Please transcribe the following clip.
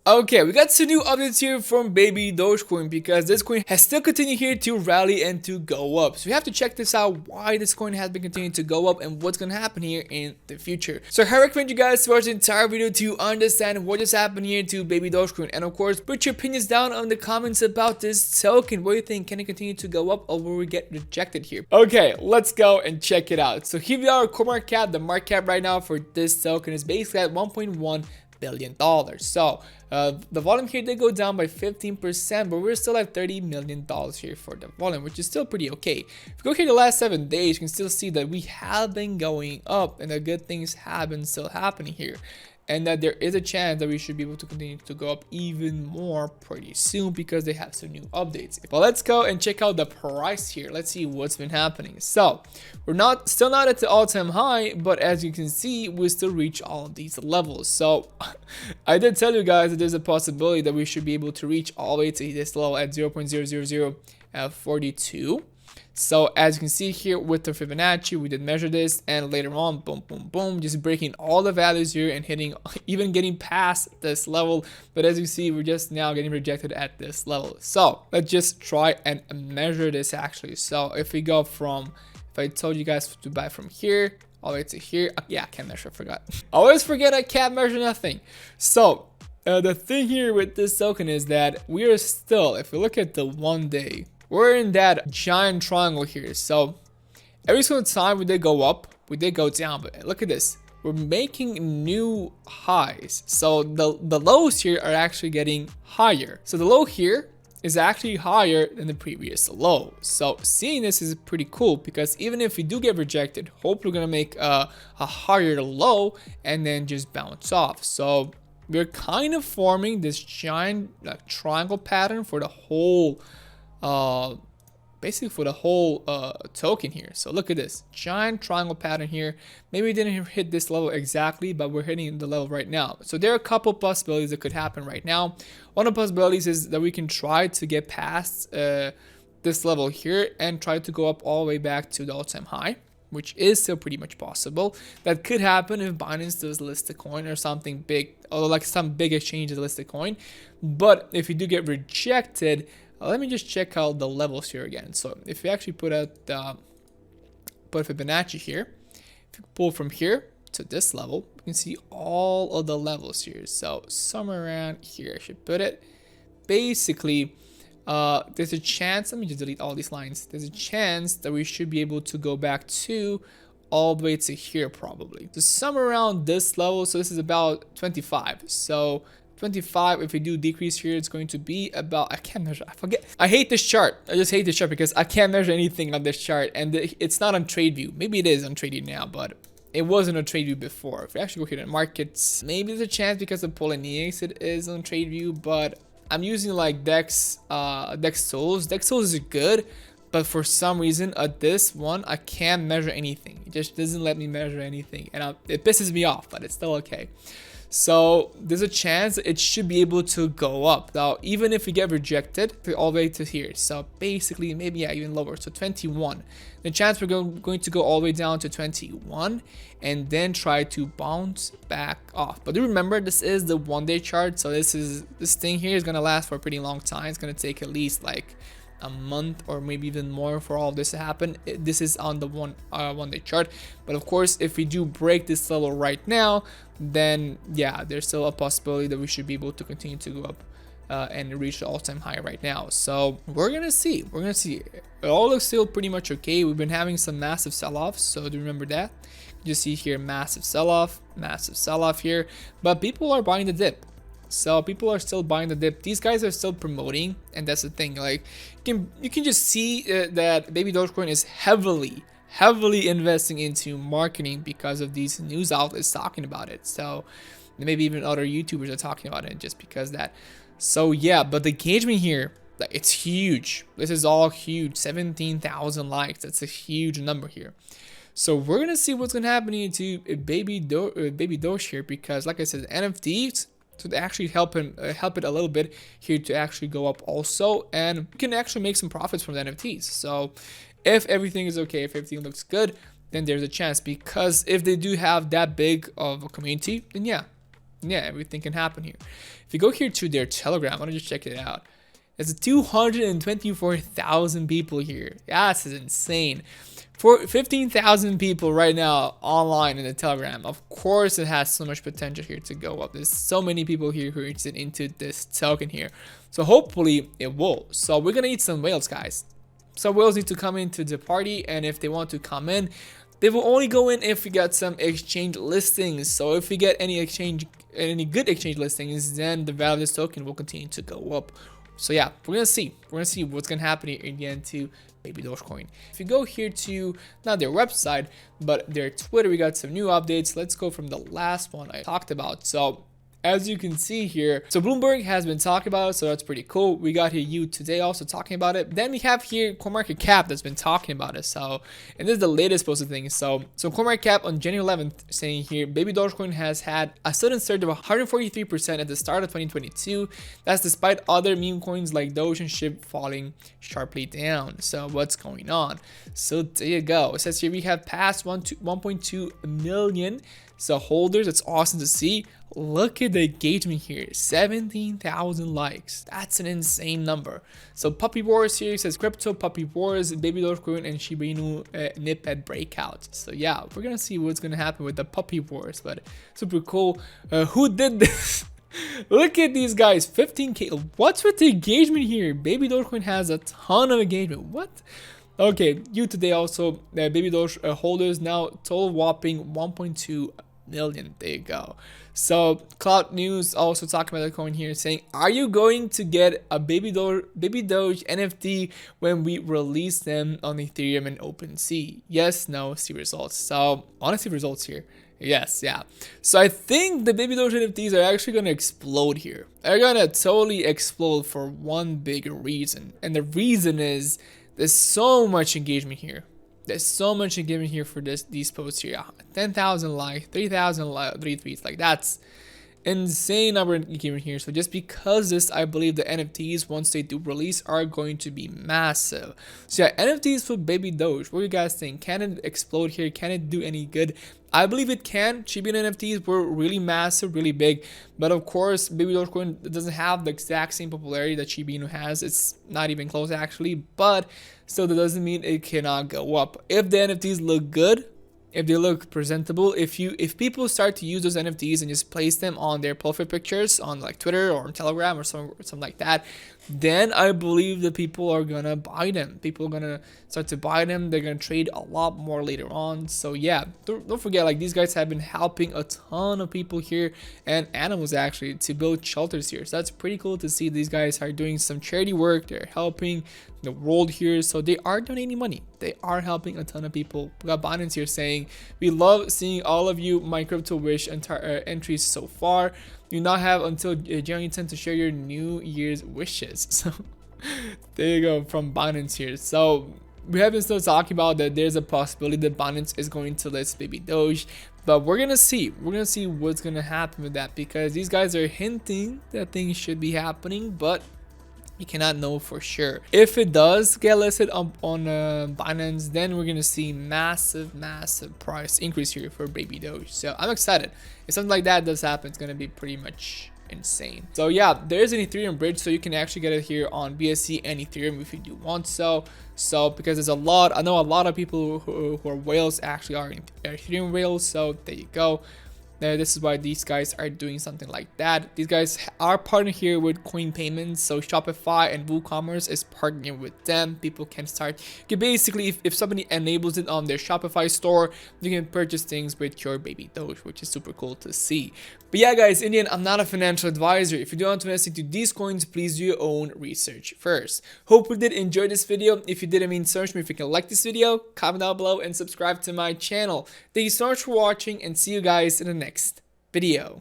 Okay, we got some new updates here from baby dogecoin because this coin has still continued here to rally and to go up. So we have to check this out, why this coin has been continuing to go up and what's going to happen here in the future. So I recommend you guys to watch the entire video to understand what just happened here to baby dogecoin. And of course, put your opinions down on the comments about this token. What do you think? Can it continue to go up or will we get rejected here? Okay, let's go and check it out. So here we are, core market cap. The market cap right now for this token is basically at $1.1 billion. So the volume here did go down by 15%, but we're still at $30 million here for the volume, which is still pretty okay. If you go here the last 7 days, you can still see that we have been going up and the good things have been still happening here, and that there is a chance that we should be able to continue to go up even more pretty soon because they have some new updates. But let's go and check out the price here. Let's see what's been happening. So we're still not at the all-time high, but as you can see, we still reach all of these levels. So I did tell you guys that there's a possibility that we should be able to reach all the way to this level at 0.00042. So as you can see here with the Fibonacci, we did measure this, and later on, boom, boom, boom, just breaking all the values here and hitting, even getting past this level. But as you see, we're just now getting rejected at this level. So let's just try and measure this actually. So if we go from, if I told you guys to buy from here all the way to here, yeah, I can't measure, I forgot. I always forget I can't measure nothing. So the thing here with this token is that we are still, if you look at the 1 day, we're in that giant triangle here. So every single time we did go up, we did go down, but look at this, we're making new highs. So the lows here are actually getting higher. So the low here is actually higher than the previous low. So seeing this is pretty cool because even if we do get rejected, hopefully we're gonna make a higher low and then just bounce off. So we're kind of forming this giant triangle pattern for the whole basically for the whole token here. So look at this giant triangle pattern here. Maybe we didn't hit this level exactly, but we're hitting the level right now. So there are a couple possibilities that could happen right now. One of the possibilities is that we can try to get past this level here and try to go up all the way back to the all-time high, which is still pretty much possible. That could happen if Binance does list a coin or something big, or like some big exchange does list a coin. But if you do get rejected, let me just check out the levels here again. So if you actually put Fibonacci here, if you pull from here to this level, you can see all of the levels here. So somewhere around here, I should put it. Basically, there's a chance, let me just delete all these lines. There's a chance that we should be able to go back to all the way to here probably. So somewhere around this level, so this is about 25. So 25, if we do decrease here, it's going to be about, I can't measure, I forget. I hate this chart. I just hate this chart because I can't measure anything on this chart, and it's not on TradeView. Maybe it is on TradeView now, but it wasn't on TradeView before. If we actually go here to markets, maybe there's a chance because of Poloniex it is on TradeView, but I'm using like Dex Tools. Dex Tools is good, but for some reason at this one, I can't measure anything. It just doesn't let me measure anything, and it pisses me off, but it's still okay. So there's a chance it should be able to go up. Now, even if we get rejected all the way to here, so basically maybe yeah, even lower, so 21. The chance we're going to go all the way down to 21 and then try to bounce back off. But do remember, this is the 1 day chart, so this thing here is gonna last for a pretty long time. It's gonna take at least like a month or maybe even more for all of this to happen. This is on the 1 day chart, but of course if we do break this level right now, then yeah, there's still a possibility that we should be able to continue to go up and reach the all-time high right now. So we're gonna see, it all looks still pretty much okay. We've been having some massive sell-offs, so do remember that. You see here massive sell-off here, but people are buying the dip. So people are still buying the dip. These guys are still promoting, and that's the thing. Like you can just see that baby dogecoin is heavily investing into marketing because of these news outlets talking about it. So maybe even other YouTubers are talking about it just because that. So yeah, but the engagement here, it's huge. This is all huge. 17,000 likes. That's a huge number here. So we're gonna see what's gonna happen here to baby Doge here, because like I said, NFTs. So to actually help it a little bit here to actually go up also, and you can actually make some profits from the NFTs. So if everything is okay, if everything looks good, then there's a chance, because if they do have that big of a community, then yeah, yeah, everything can happen here. If you go here to their Telegram, I want to just check it out. There's 224,000 people here. That's insane. For 15,000 people right now online in the Telegram. Of course, it has so much potential here to go up. There's so many people here who are interested into this token here. So hopefully it will. So we're gonna need some whales, guys. Some whales need to come into the party, and if they want to come in, they will only go in if we get some exchange listings. So if we get any good exchange listings, then the value of this token will continue to go up. So yeah, we're gonna see what's gonna happen here in the end to Baby Dogecoin. If you go here to not their website but their Twitter, we got some new updates. Let's go from the last one I talked about. So as you can see here, so Bloomberg has been talking about it, so that's pretty cool. We got here you today also talking about it. Then we have here CoinMarketCap that's been talking about it. So, and this is the latest posted thing. So CoinMarketCap on January 11th saying here, Baby Dogecoin has had a sudden surge of 143% at the start of 2022. That's despite other meme coins like Doge and SHIB falling sharply down. So what's going on? So there you go. It says here we have passed 1.2 million. So holders, it's awesome to see. Look at the engagement here, 17,000 likes. That's an insane number. So Puppy Wars here says crypto, Puppy Wars, Baby Dogecoin, and Shiba Inu nip at Breakout. So yeah, we're gonna see what's gonna happen with the Puppy Wars, but super cool. Who did this? Look at these guys, 15K. What's with the engagement here? Baby Dogecoin has a ton of engagement. What? Okay, you today also, Baby Doge holders now total whopping 1.2 million. There you go. So Cloud News also talking about the coin here, saying, are you going to get a Baby Doge NFT when we release them on Ethereum and OpenSea? Yes, no, see results. So honestly, results here. Yes, yeah. So I think the Baby Doge NFTs are actually going to explode here. They're going to totally explode for one big reason. And the reason is there's so much engagement here. There's so much engagement here for these posts here. 10,000 likes, 3,000 retweets. Like, that's insane number of engagement here. So just because this, I believe the NFTs, once they do release, are going to be massive. So yeah, NFTs for Baby Doge. What do you guys think? Can it explode here? Can it do any good? I believe it can. Shiba Inu NFTs were really massive, really big. But of course, Baby Dogecoin doesn't have the exact same popularity that Shiba Inu has. It's not even close actually. But still, that doesn't mean it cannot go up. If the NFTs look good, if they look presentable, if people start to use those NFTs and just place them on their profile pictures on like Twitter or on Telegram or something like that, then I believe that people are gonna buy them. People are gonna start to buy them. They're gonna trade a lot more later on. So yeah, don't forget, like, these guys have been helping a ton of people here and animals actually to build shelters here. So that's pretty cool to see. These guys are doing some charity work. They're helping the world here. So they are donating money. They are helping a ton of people. We got Binance here saying, we love seeing all of you my crypto wish entries so far. You now have until January 10th to share your New Year's wishes. So there you go from Binance here. So we have been still talking about that there's a possibility that Binance is going to list Baby Doge, but we're gonna see what's gonna happen with that, because these guys are hinting that things should be happening, but you cannot know for sure. If it does get listed on Binance, then we're gonna see massive price increase here for Baby Doge. So I'm excited. If something like that does happen, it's gonna be pretty much insane. So yeah, there's an Ethereum bridge, so you can actually get it here on BSC and Ethereum if you do want so because there's a lot, I know a lot of people who are whales actually are Ethereum whales. So there you go. This is why these guys are doing something like that. These guys are partnered here with Coin Payments, so Shopify and WooCommerce is partnering with them. People can start, basically, if somebody enables it on their Shopify store, you can purchase things with your Baby Doge, which is super cool to see. But yeah, guys, in the end, I'm not a financial advisor. If you do want to invest into these coins, please do your own research first. Hope you did enjoy this video. If you did, it means so much to me. If you can like this video, comment down below and subscribe to my channel. Thank you so much for watching, and see you guys in the next video.